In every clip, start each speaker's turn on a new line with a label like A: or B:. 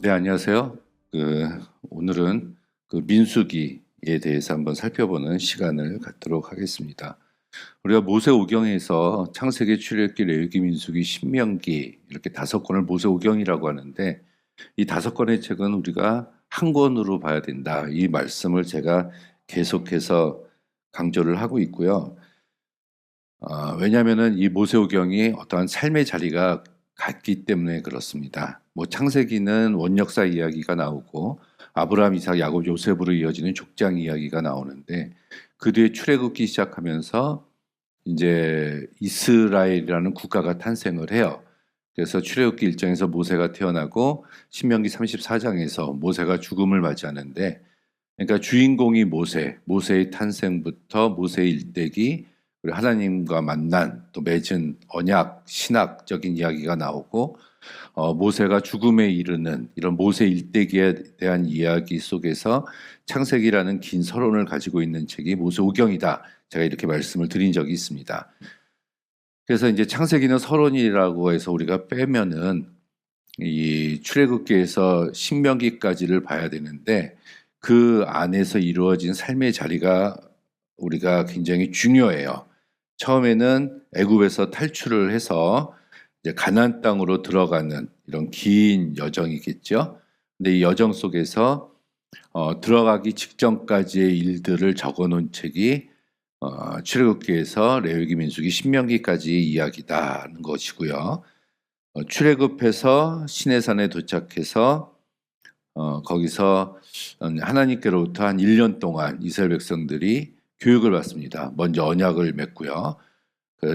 A: 네, 안녕하세요. 오늘은 민수기에 대해서 한번 살펴보는 시간을 갖도록 하겠습니다. 우리가 모세오경에서 창세기, 출애굽기, 레위기, 민수기, 신명기 이렇게 5권을 모세오경이라고 하는데, 이 5권의 책은 우리가 한 권으로 봐야 된다, 이 말씀을 제가 계속해서 강조를 하고 있고요. 왜냐하면 이 모세오경이 어떠한 삶의 자리가 같기 때문에 그렇습니다. 창세기는 원역사 이야기가 나오고 아브라함, 이삭, 야곱, 요셉으로 이어지는 족장 이야기가 나오는데, 그 뒤에 출애굽기 시작하면서 이제 이스라엘이라는 국가가 탄생을 해요. 그래서 출애굽기 1장에서 모세가 태어나고 신명기 34장에서 모세가 죽음을 맞이하는데, 그러니까 주인공이 모세의 탄생부터 모세의 일대기, 그리고 하나님과 만난 또 맺은 언약, 신학적인 이야기가 나오고, 모세가 죽음에 이르는 이런 모세 일대기에 대한 이야기 속에서 창세기라는 긴 서론을 가지고 있는 책이 모세오경이다, 제가 이렇게 말씀을 드린 적이 있습니다. 그래서 이제 창세기는 서론이라고 해서 우리가 빼면은 이 출애굽기에서 신명기까지를 봐야 되는데, 그 안에서 이루어진 삶의 자리가 우리가 굉장히 중요해요. 처음에는 애굽에서 탈출을 해서 이제 가나안 땅으로 들어가는 이런 긴 여정이겠죠. 근데 이 여정 속에서 들어가기 직전까지의 일들을 적어놓은 책이 출애굽기에서 레위기, 민수기, 신명기까지의 이야기다는 것이고요. 출애굽해서 시내산에 도착해서 거기서 하나님께로부터 한 1년 동안 이스라엘 백성들이 교육을 받습니다. 먼저 언약을 맺고요.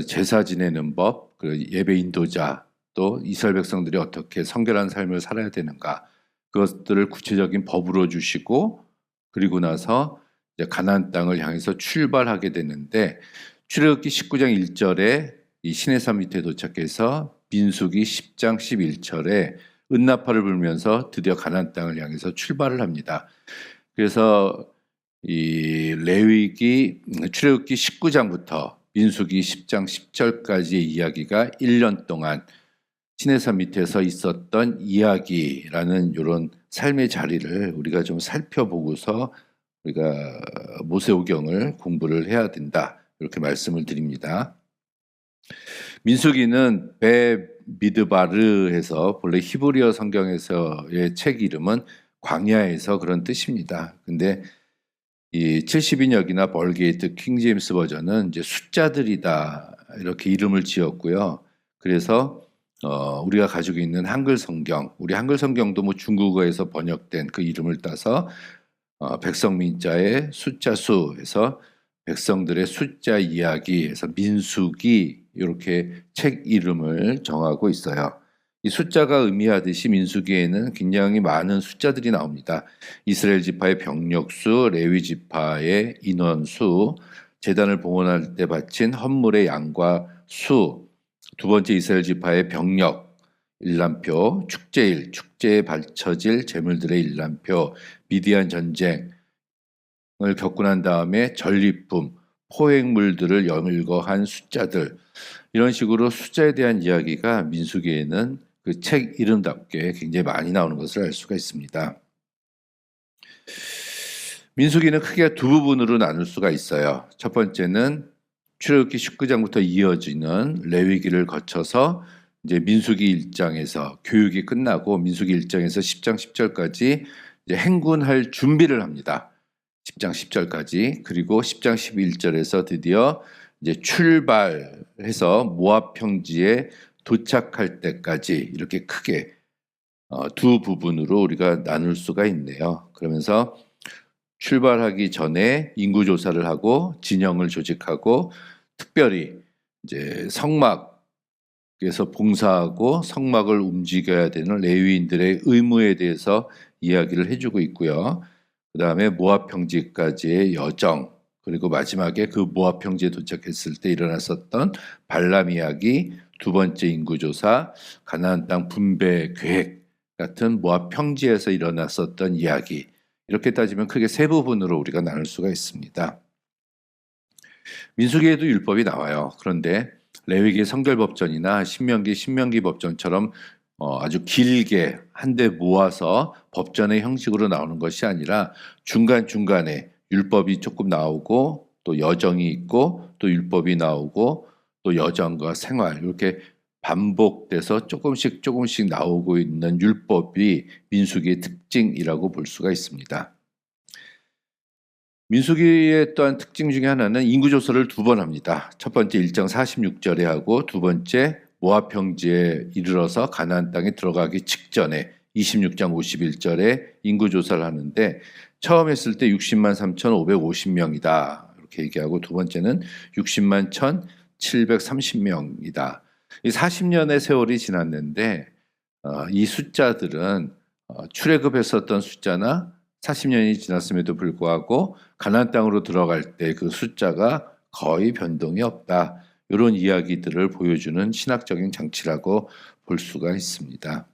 A: 제사 지내는 법, 예배 인도자, 또 이스라엘 백성들이 어떻게 성결한 삶을 살아야 되는가, 그것들을 구체적인 법으로 주시고, 그리고 나서 이제 가나안 땅을 향해서 출발하게 되는데, 출애굽기 19장 1절에 이 시내산 밑에 도착해서 민수기 10장 11절에 은나팔을 불면서 드디어 가나안 땅을 향해서 출발을 합니다. 그래서 이 출애굽기 19장부터 민수기 10장 10절까지의 이야기가 1년 동안 시내산 밑에서 있었던 이야기라는 이런 삶의 자리를 우리가 좀 살펴보고서 우리가 모세오경을 공부를 해야 된다, 이렇게 말씀을 드립니다. 민수기는 베미드바르에서 본래 히브리어 성경에서의 책 이름은 광야에서 그런 뜻입니다. 근데 이 70인역이나 벌게이트 킹제임스 버전은 이제 숫자들이다, 이렇게 이름을 지었고요. 그래서 우리가 가지고 있는 한글 성경, 우리 한글 성경도 중국어에서 번역된 그 이름을 따서 백성민자의 숫자 수에서 백성들의 숫자 이야기에서 민수기, 이렇게 책 이름을 정하고 있어요. 이 숫자가 의미하듯이 민수기에는 굉장히 많은 숫자들이 나옵니다. 이스라엘 지파의 병력수, 레위 지파의 인원수, 제단을 봉헌할 때 바친 헌물의 양과 수, 두 번째 이스라엘 지파의 병력, 일람표, 축제일, 축제에 바쳐질 제물들의 일람표, 미디안 전쟁을 겪고 난 다음에 전리품, 포획물들을 열거한 숫자들, 이런 식으로 숫자에 대한 이야기가 민수기에는 그 책 이름답게 굉장히 많이 나오는 것을 알 수가 있습니다. 민수기는 크게 두 부분으로 나눌 수가 있어요. 첫 번째는 출애굽기 19장부터 이어지는 레위기를 거쳐서 이제 민수기 1장에서 교육이 끝나고 민수기 1장에서 10장 10절까지 이제 행군할 준비를 합니다. 10장 10절까지. 그리고 10장 11절에서 드디어 이제 출발해서 모압 평지에 도착할 때까지, 이렇게 크게 두 부분으로 우리가 나눌 수가 있네요. 그러면서 출발하기 전에 인구 조사를 하고 진영을 조직하고, 특별히 이제 성막에서 봉사하고 성막을 움직여야 되는 레위인들의 의무에 대해서 이야기를 해주고 있고요. 그 다음에 모압 평지까지의 여정, 그리고 마지막에 그 모압 평지에 도착했을 때 일어났었던 발람 이야기, 두 번째 인구조사, 가나안 땅 분배 계획 같은 모압 평지에서 일어났었던 이야기, 이렇게 따지면 크게 세 부분으로 우리가 나눌 수가 있습니다. 민수기에도 율법이 나와요. 그런데 레위기 성결법전이나 신명기 법전처럼 아주 길게 한데 모아서 법전의 형식으로 나오는 것이 아니라 중간중간에 율법이 조금 나오고 또 여정이 있고 또 율법이 나오고 또 여정과 생활 이렇게 반복돼서 조금씩 나오고 있는 율법이 민수기의 특징이라고 볼 수가 있습니다. 민수기의 또한 특징 중에 하나는 인구조사를 두 번 합니다. 첫 번째 1장 46절에 하고 두 번째 모압 평지에 이르러서 가나안 땅에 들어가기 직전에 26장 51절에 인구조사를 하는데 처음 했을 때 60만 3,550명이다 이렇게 얘기하고 두 번째는 60만 1,730명이다. 이 40년의 세월이 지났는데 이 숫자들은 출애굽했었던 숫자나 40년이 지났음에도 불구하고 가나안 땅으로 들어갈 때 그 숫자가 거의 변동이 없다. 이런 이야기들을 보여주는 신학적인 장치라고 볼 수가 있습니다.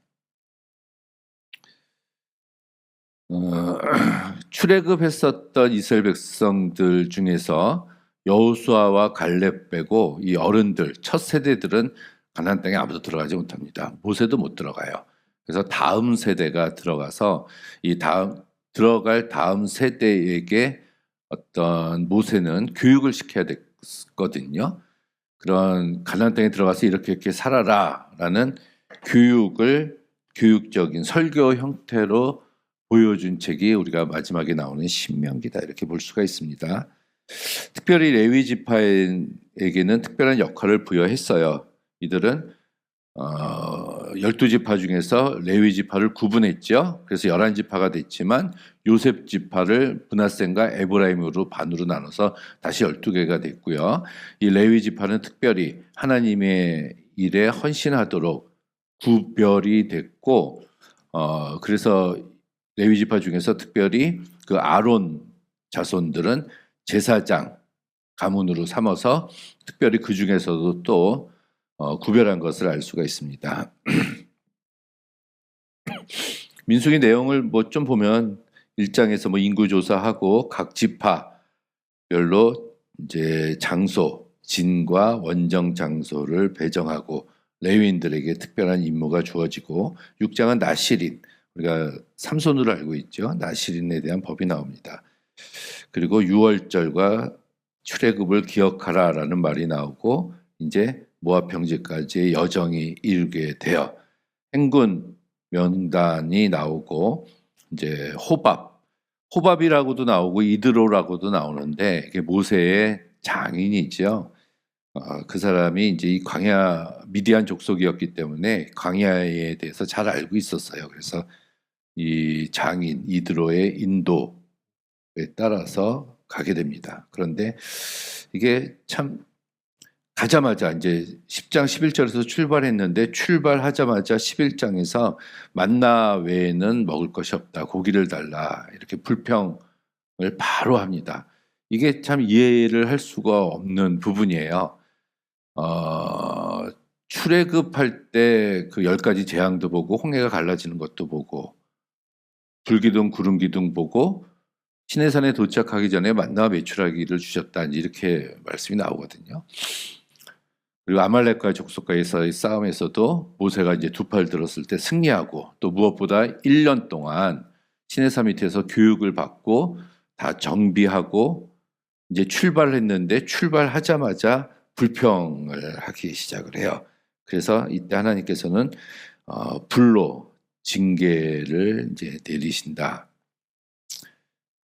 A: 출애굽했었던 이스라엘 백성들 중에서 여호수아와 갈렙 빼고 이 어른들 첫 세대들은 가나안 땅에 아무도 들어가지 못합니다. 모세도 못 들어가요. 그래서 다음 세대가 들어가서 이 들어갈 다음 세대에게 어떤 모세는 교육을 시켜야 됐거든요. 그런 가나안 땅에 들어가서 이렇게 살아라라는 교육적인 설교 형태로 보여준 책이 우리가 마지막에 나오는 신명기다 이렇게 볼 수가 있습니다. 특별히 레위 지파에게는 특별한 역할을 부여했어요. 이들은 12지파 중에서 레위 지파를 구분했죠. 그래서 11지파가 됐지만 요셉 지파를 므낫셈과 에브라임으로 반으로 나눠서 다시 12개가 됐고요. 이 레위 지파는 특별히 하나님의 일에 헌신하도록 구별이 됐고 그래서 레위 지파 중에서 특별히 그 아론 자손들은 제사장 가문으로 삼아서 특별히 그 중에서도 또 구별한 것을 알 수가 있습니다. 민수기 내용을 뭐 좀 보면 1장에서 뭐 인구 조사하고 각 지파별로 이제 장소, 진과 원정 장소를 배정하고 레위인들에게 특별한 임무가 주어지고 6장은 나실인 우리가 삼손으로 알고 있죠. 나실인에 대한 법이 나옵니다. 그리고 6월절과 출애굽을 기억하라라는 말이 나오고 이제 모압 평지까지의 여정이 이르게 되어 행군 명단이 나오고 이제 호밥이라고도 나오고 이드로라고도 나오는데 이게 모세의 장인이죠. 그 사람이 이제 이 광야 미디안 족속이었기 때문에 광야에 대해서 잘 알고 있었어요. 그래서 이 장인 이드로의 인도에 따라서 가게 됩니다. 그런데 이게 참 가자마자 이제 10장 11절에서 출발했는데 출발하자마자 11장에서 만나 외에는 먹을 것이 없다. 고기를 달라. 이렇게 불평을 바로 합니다. 이게 참 이해를 할 수가 없는 부분이에요. 출애굽할 때 그 10가지 재앙도 보고 홍해가 갈라지는 것도 보고 불기둥 구름기둥 보고 시내산에 도착하기 전에 만나와 메추라기를 주셨다. 이렇게 말씀이 나오거든요. 그리고 아말렉과 족속과의 싸움에서도 모세가 이제 두 팔 들었을 때 승리하고 또 무엇보다 1년 동안 시내산 밑에서 교육을 받고 다 정비하고 이제 출발을 했는데 출발하자마자 불평을 하기 시작을 해요. 그래서 이때 하나님께서는 불로 징계를 이제 내리신다.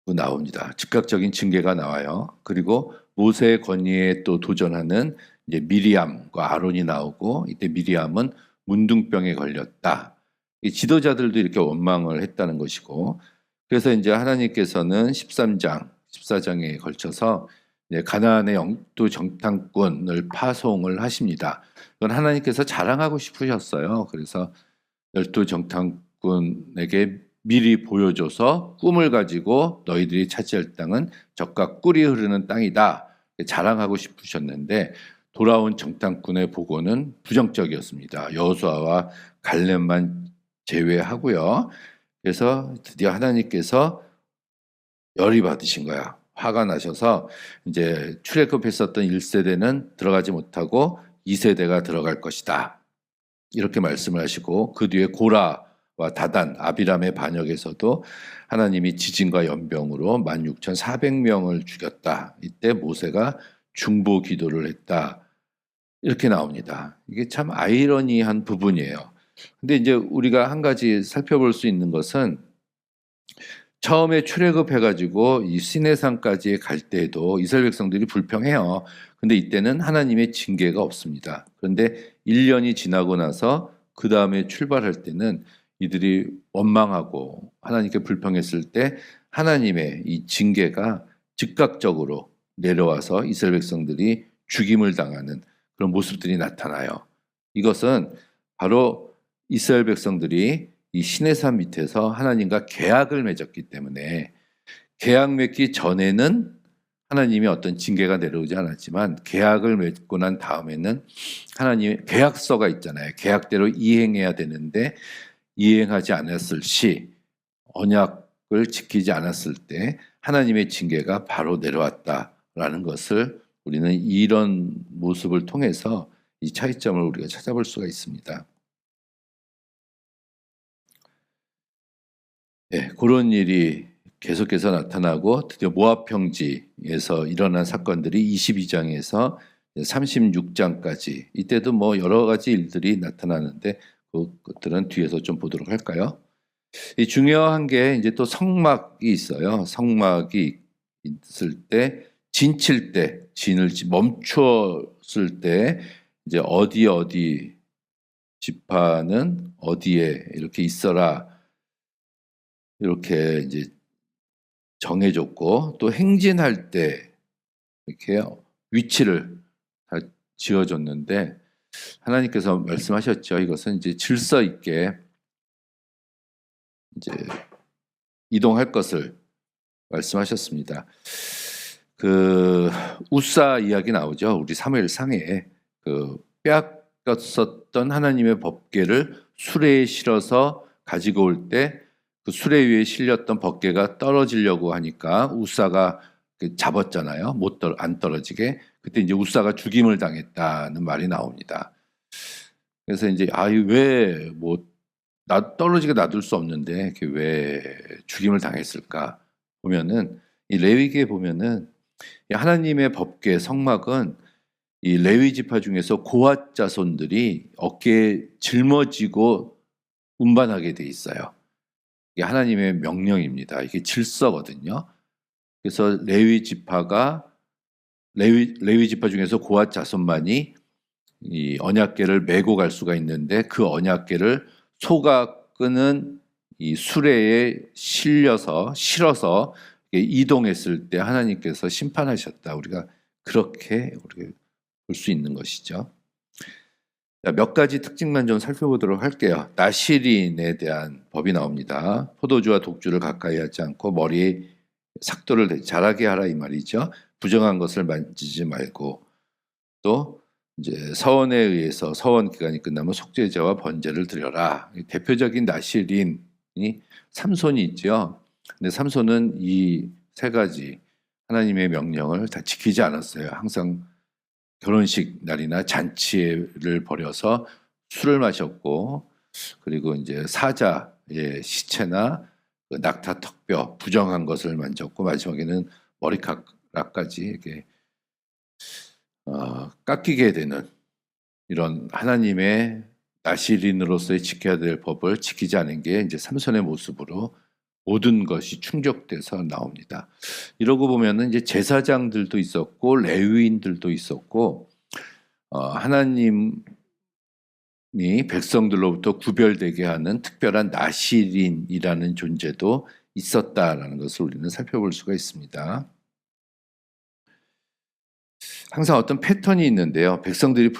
A: 나옵니다. 즉각적인 징계가 나와요. 그리고 모세의 권위에 또 도전하는 이제 미리암과 아론이 나오고 이때 미리암은 문둥병에 걸렸다. 이 지도자들도 이렇게 원망을 했다는 것이고 그래서 이제 하나님께서는 13장, 14장에 걸쳐서 이제 가나안의 영토 정탐꾼을 파송을 하십니다. 이건 하나님께서 자랑하고 싶으셨어요. 그래서 열두 정탐꾼에게 미리 보여줘서 꿈을 가지고 너희들이 차지할 땅은 젖과 꿀이 흐르는 땅이다. 자랑하고 싶으셨는데 돌아온 정탐꾼의 보고는 부정적이었습니다. 여호수아와 갈렙만 제외하고요. 그래서 드디어 하나님께서 열이 받으신 거야. 화가 나셔서 이제 출애굽했었던 1세대는 들어가지 못하고 2세대가 들어갈 것이다. 이렇게 말씀을 하시고 그 뒤에 고라와 다단, 아비람의 반역에서도 하나님이 지진과 연병으로 16,400명을 죽였다. 이때 모세가 중보 기도를 했다. 이렇게 나옵니다. 이게 참 아이러니한 부분이에요. 근데 이제 우리가 한 가지 살펴볼 수 있는 것은 처음에 출애굽해가지고 이 시내산까지 갈 때에도 이스라엘 백성들이 불평해요. 근데 이때는 하나님의 징계가 없습니다. 그런데 1년이 지나고 나서 그 다음에 출발할 때는 이들이 원망하고 하나님께 불평했을 때 하나님의 이 징계가 즉각적으로 내려와서 이스라엘 백성들이 죽임을 당하는 그런 모습들이 나타나요. 이것은 바로 이스라엘 백성들이 이 시내산 밑에서 하나님과 계약을 맺었기 때문에 계약 맺기 전에는 하나님이 어떤 징계가 내려오지 않았지만 계약을 맺고 난 다음에는 하나님의 계약서가 있잖아요. 계약대로 이행해야 되는데 이행하지 않았을 시 언약을 지키지 않았을 때 하나님의 징계가 바로 내려왔다라는 것을 우리는 이런 모습을 통해서 이 차이점을 우리가 찾아볼 수가 있습니다. 네, 그런 일이 계속해서 나타나고 드디어 모압 평지에서 일어난 사건들이 22장에서 36장까지 이때도 뭐 여러 가지 일들이 나타나는데 그것들은 뒤에서 좀 보도록 할까요? 이 중요한 게 이제 또 성막이 있어요. 성막이 있을 때 진칠 때 진을 멈추었을 때 이제 어디 지파는 어디에 이렇게 있어라 이렇게 이제 정해줬고 또 행진할 때 이렇게 위치를 다 지어줬는데 하나님께서 말씀하셨죠. 이것은 이제 질서 있게 이제 이동할 것을 말씀하셨습니다. 그 우사 이야기 나오죠. 우리 사무엘상에 그 빼앗겼었던 하나님의 법궤를 수레에 실어서 가지고 올 때 그 수레 위에 실렸던 법궤가 떨어지려고 하니까 우사가 잡았잖아요. 안 떨어지게. 그때 이제 우사가 죽임을 당했다는 말이 나옵니다. 그래서 이제 왜 떨어지게 놔둘 수 없는데 왜 죽임을 당했을까 보면은 이 레위기에 보면은 하나님의 법궤 성막은 이 레위 지파 중에서 고앗 자손들이 어깨에 짊어지고 운반하게 돼 있어요. 이게 하나님의 명령입니다. 이게 질서거든요. 그래서 레위 지파 중에서 고앗 자손만이 이 언약궤를 메고 갈 수가 있는데 그 언약궤를 소가 끄는 이 수레에 실어서 이동했을 때 하나님께서 심판하셨다. 우리가 그렇게 볼 수 있는 것이죠. 몇 가지 특징만 좀 살펴보도록 할게요. 나실인에 대한 법이 나옵니다. 포도주와 독주를 가까이 하지 않고 머리에 삭도를 자라게 하라 이 말이죠. 부정한 것을 만지지 말고 또 이제 서원에 의해서 서원 기간이 끝나면 속죄제와 번제를 드려라. 대표적인 나실인이 삼손이 있죠. 근데 삼손은 이 세 가지 하나님의 명령을 다 지키지 않았어요. 항상 결혼식 날이나 잔치를 벌여서 술을 마셨고 그리고 이제 사자의 시체나 그 낙타 턱뼈 부정한 것을 만졌고 마지막에는 머리카락까지 이렇게 깎이게 되는 이런 하나님의 나실인으로서의 지켜야 될 법을 지키지 않은 게 이제 삼손의 모습으로 모든 것이 충족돼서 나옵니다. 이러고 보면은 이제 제사장들도 있었고 레위인들도 있었고 하나님이 백성들로부터 구별되게 하는 특별한 나실인이라는 존재도 있었다라는 것을 우리는 살펴볼 수가 있습니다. 항상 어떤 패턴이 있는데요. 백성들이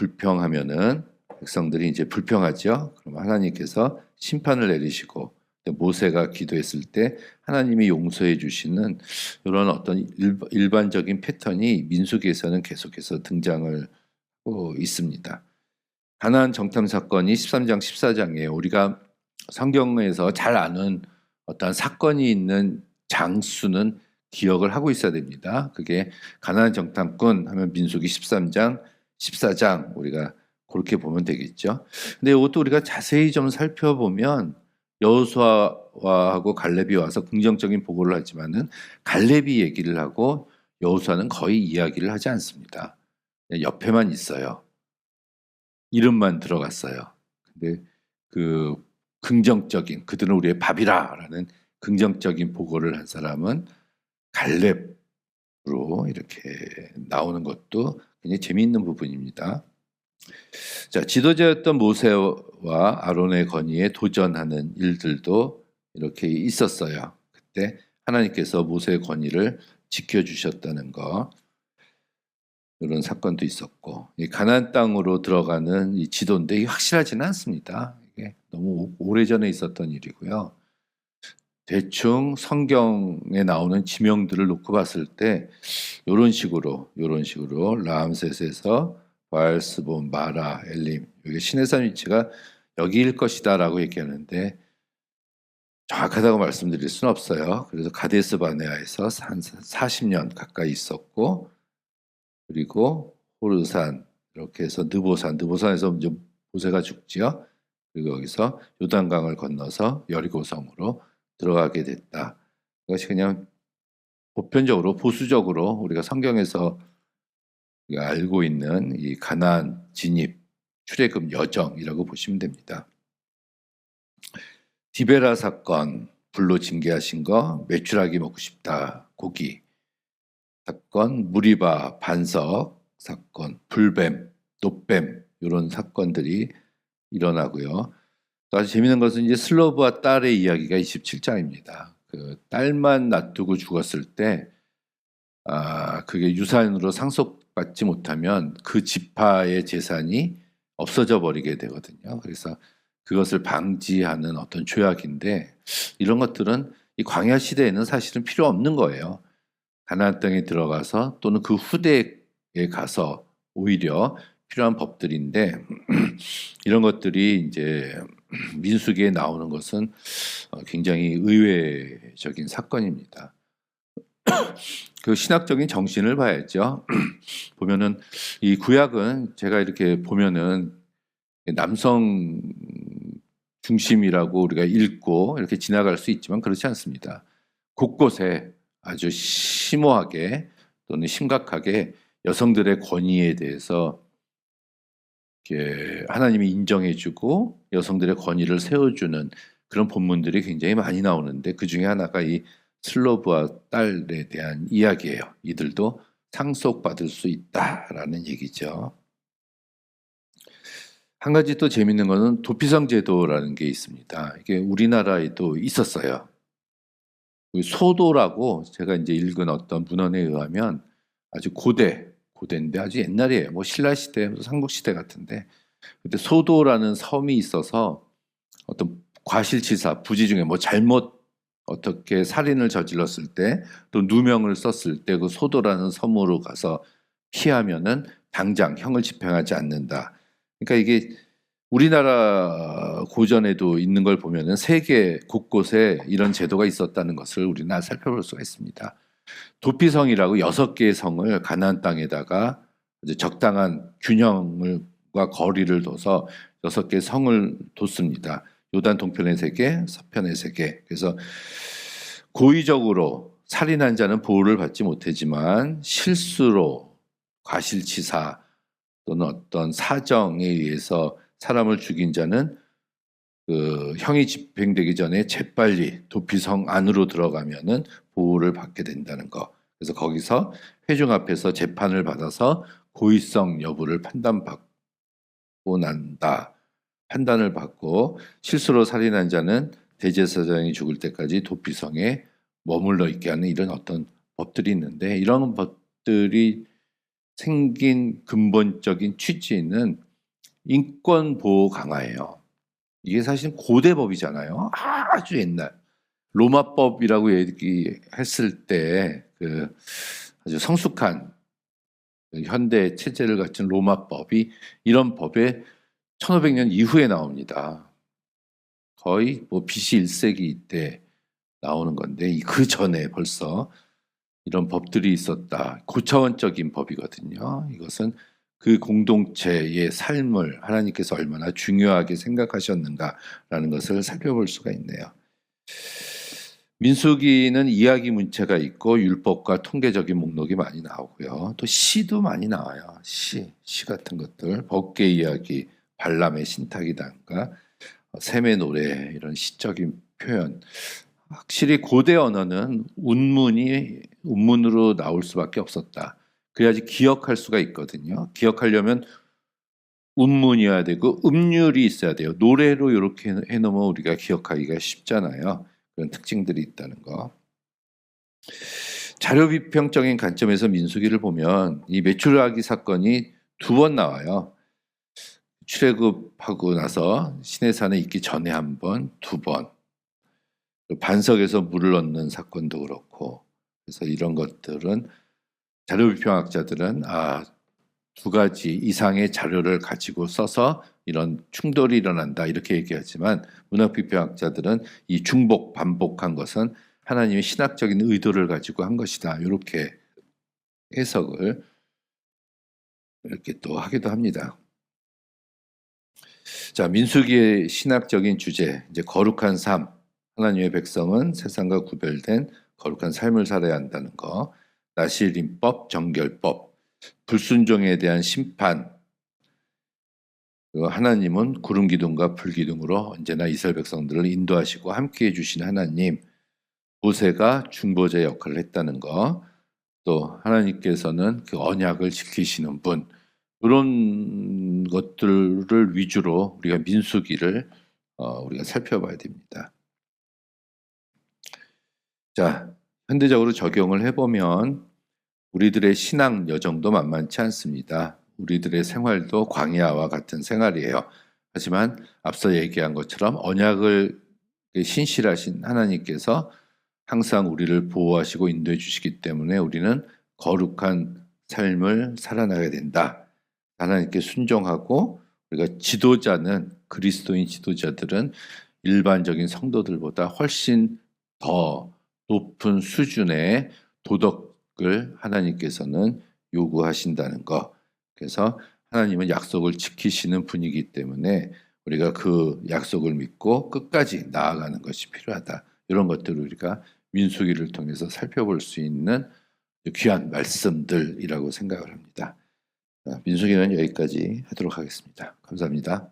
A: 이제 불평하죠. 그럼 하나님께서 심판을 내리시고 모세가 기도했을 때 하나님이 용서해 주시는 이런 어떤 일반적인 패턴이 민수기에서는 계속해서 등장을 하고 있습니다. 가나안 정탐 사건이 13장 14장이에요. 우리가 성경에서 잘 아는 어떤 사건이 있는 장수는 기억을 하고 있어야 됩니다. 그게 가나안 정탐꾼 하면 민수기 13장 14장 우리가 그렇게 보면 되겠죠. 근데 이것도 우리가 자세히 좀 살펴보면 여호수아하고 갈렙이 와서 긍정적인 보고를 하지만은 갈렙이 얘기를 하고 여호수아는 거의 이야기를 하지 않습니다. 그냥 옆에만 있어요. 이름만 들어갔어요. 근데 그 긍정적인 그들은 우리의 밥이라라는 긍정적인 보고를 한 사람은 갈렙으로 이렇게 나오는 것도 굉장히 재미있는 부분입니다. 자, 지도자였던 모세와 아론의 건의에 도전하는 일들도 이렇게 있었어요. 그때 하나님께서 모세의 건의를 지켜주셨다는 거, 이런 사건도 있었고, 이 가나안 땅으로 들어가는 이 지도인데 이게 확실하지는 않습니다. 이게 너무 오래전에 있었던 일이고요. 대충 성경에 나오는 지명들을 놓고 봤을 때 이런 식으로 라암셋에서 바알스본, 마라, 엘림, 여기 시내산 위치가 여기일 것이다라고 얘기하는데 정확하다고 말씀드릴 수는 없어요. 그래서 가데스 바네아에서 한 40년 가까이 있었고, 그리고 호르산 이렇게 해서 느보산에서 이제 모세가 죽지요. 그리고 여기서 요단강을 건너서 여리고성으로 들어가게 됐다. 이것이 그냥 보편적으로 보수적으로 우리가 성경에서 우리가 알고 있는 이 가나안 진입 출애굽 여정이라고 보시면 됩니다. 디베라 사건, 불로 징계하신 거, 메추라기 먹고 싶다, 고기 사건, 무리바 반석 사건, 불뱀, 노뱀 이런 사건들이 일어나고요. 또 아주 재미있는 것은 이제 슬로브와 딸의 이야기가 27장입니다. 그 딸만 놔두고 죽었을 때 그게 유산으로 상속받지 못하면 그 지파의 재산이 없어져 버리게 되거든요. 그래서 그것을 방지하는 어떤 조약인데 이런 것들은 이 광야 시대에는 사실은 필요 없는 거예요. 가나안 땅에 들어가서 또는 그 후대에 가서 오히려 필요한 법들인데 이런 것들이 이제 민수기에 나오는 것은 굉장히 의외적인 사건입니다. 그 신학적인 정신을 봐야죠. 보면은 이 구약은 제가 이렇게 보면은 남성 중심이라고 우리가 읽고 이렇게 지나갈 수 있지만 그렇지 않습니다. 곳곳에 아주 심오하게 또는 심각하게 여성들의 권위에 대해서 이렇게 하나님이 인정해주고 여성들의 권위를 세워주는 그런 본문들이 굉장히 많이 나오는데 그 중에 하나가 이 슬로브와 딸에 대한 이야기예요. 이들도 상속받을 수 있다라는 얘기죠. 한 가지 또 재밌는 거는 도피성 제도라는 게 있습니다. 이게 우리나라에도 있었어요. 소도라고 제가 이제 읽은 어떤 문헌에 의하면 아주 고대인데 아주 옛날이에요. 뭐 신라 시대, 삼국 시대 같은데 그때 소도라는 섬이 있어서 어떤 과실치사, 부지 중에 뭐 잘못 어떻게 살인을 저질렀을 때 또 누명을 썼을 때 그 소도라는 섬으로 가서 피하면은 당장 형을 집행하지 않는다. 그러니까 이게 우리나라 고전에도 있는 걸 보면은 세계 곳곳에 이런 제도가 있었다는 것을 우리는 살펴볼 수가 있습니다. 도피성이라고 6개의 성을 가나안 땅에다가 이제 적당한 균형과 거리를 둬서 6개의 성을 뒀습니다. 요단 동편의 3개, 서편의 3개. 그래서 고의적으로 살인한 자는 보호를 받지 못하지만 실수로 과실치사 또는 어떤 사정에 의해서 사람을 죽인 자는 그 형이 집행되기 전에 재빨리 도피성 안으로 들어가면은 보호를 받게 된다는 거. 그래서 거기서 회중 앞에서 재판을 받아서 고의성 여부를 판단받고 난다. 판단을 받고 실수로 살인한 자는 대제사장이 죽을 때까지 도피성에 머물러 있게 하는 이런 어떤 법들이 있는데 이런 법들이 생긴 근본적인 취지는 인권 보호 강화예요. 이게 사실 고대법이잖아요. 아주 옛날 로마법이라고 얘기했을 때 그 아주 성숙한 현대 체제를 갖춘 로마법이 이런 법에 1500년 이후에 나옵니다. 거의 뭐 BC 1세기 때 나오는 건데 그 전에 벌써 이런 법들이 있었다. 고차원적인 법이거든요. 이것은 그 공동체의 삶을 하나님께서 얼마나 중요하게 생각하셨는가라는 것을 살펴볼 수가 있네요. 민수기는 이야기 문체가 있고 율법과 통계적인 목록이 많이 나오고요. 또 시도 많이 나와요. 시 같은 것들, 법계 이야기, 발람의 신탁이단가, 셈의 노래 이런 시적인 표현. 확실히 고대 언어는 운문으로 나올 수밖에 없었다. 그래야지 기억할 수가 있거든요. 기억하려면 운문이어야 되고 음률이 있어야 돼요. 노래로 이렇게 해놓으면 우리가 기억하기가 쉽잖아요. 그런 특징들이 있다는 거. 자료 비평적인 관점에서 민수기를 보면 이 메추라기 사건이 2번 나와요. 출애굽하고 나서 시내산에 있기 전에 1번, 2번. 반석에서 물을 넣는 사건도 그렇고. 그래서 이런 것들은 자료 비평학자들은 2가지 이상의 자료를 가지고 써서 이런 충돌이 일어난다 이렇게 얘기하지만 문학비평학자들은 이 중복 반복한 것은 하나님의 신학적인 의도를 가지고 한 것이다 이렇게 해석을 이렇게 또 하기도 합니다. 자, 민수기의 신학적인 주제, 이제 거룩한 삶, 하나님의 백성은 세상과 구별된 거룩한 삶을 살아야 한다는 거, 나실인법, 정결법, 불순종에 대한 심판, 하나님은 구름 기둥과 불 기둥으로 언제나 이스라엘 백성들을 인도하시고 함께해 주신 하나님, 모세가 중보자 역할을 했다는 거, 또 하나님께서는 그 언약을 지키시는 분, 이런 것들을 위주로 우리가 민수기를 우리가 살펴봐야 됩니다. 자, 현대적으로 적용을 해보면 우리들의 신앙 여정도 만만치 않습니다. 우리들의 생활도 광야와 같은 생활이에요. 하지만 앞서 얘기한 것처럼 언약을 신실하신 하나님께서 항상 우리를 보호하시고 인도해 주시기 때문에 우리는 거룩한 삶을 살아나야 된다. 하나님께 순종하고 우리가 그리스도인 지도자들은 일반적인 성도들보다 훨씬 더 높은 수준의 도덕을 하나님께서는 요구하신다는 것. 그래서 하나님은 약속을 지키시는 분이기 때문에 우리가 그 약속을 믿고 끝까지 나아가는 것이 필요하다. 이런 것들을 우리가 민수기를 통해서 살펴볼 수 있는 귀한 말씀들이라고 생각을 합니다. 민수기는 여기까지 하도록 하겠습니다. 감사합니다.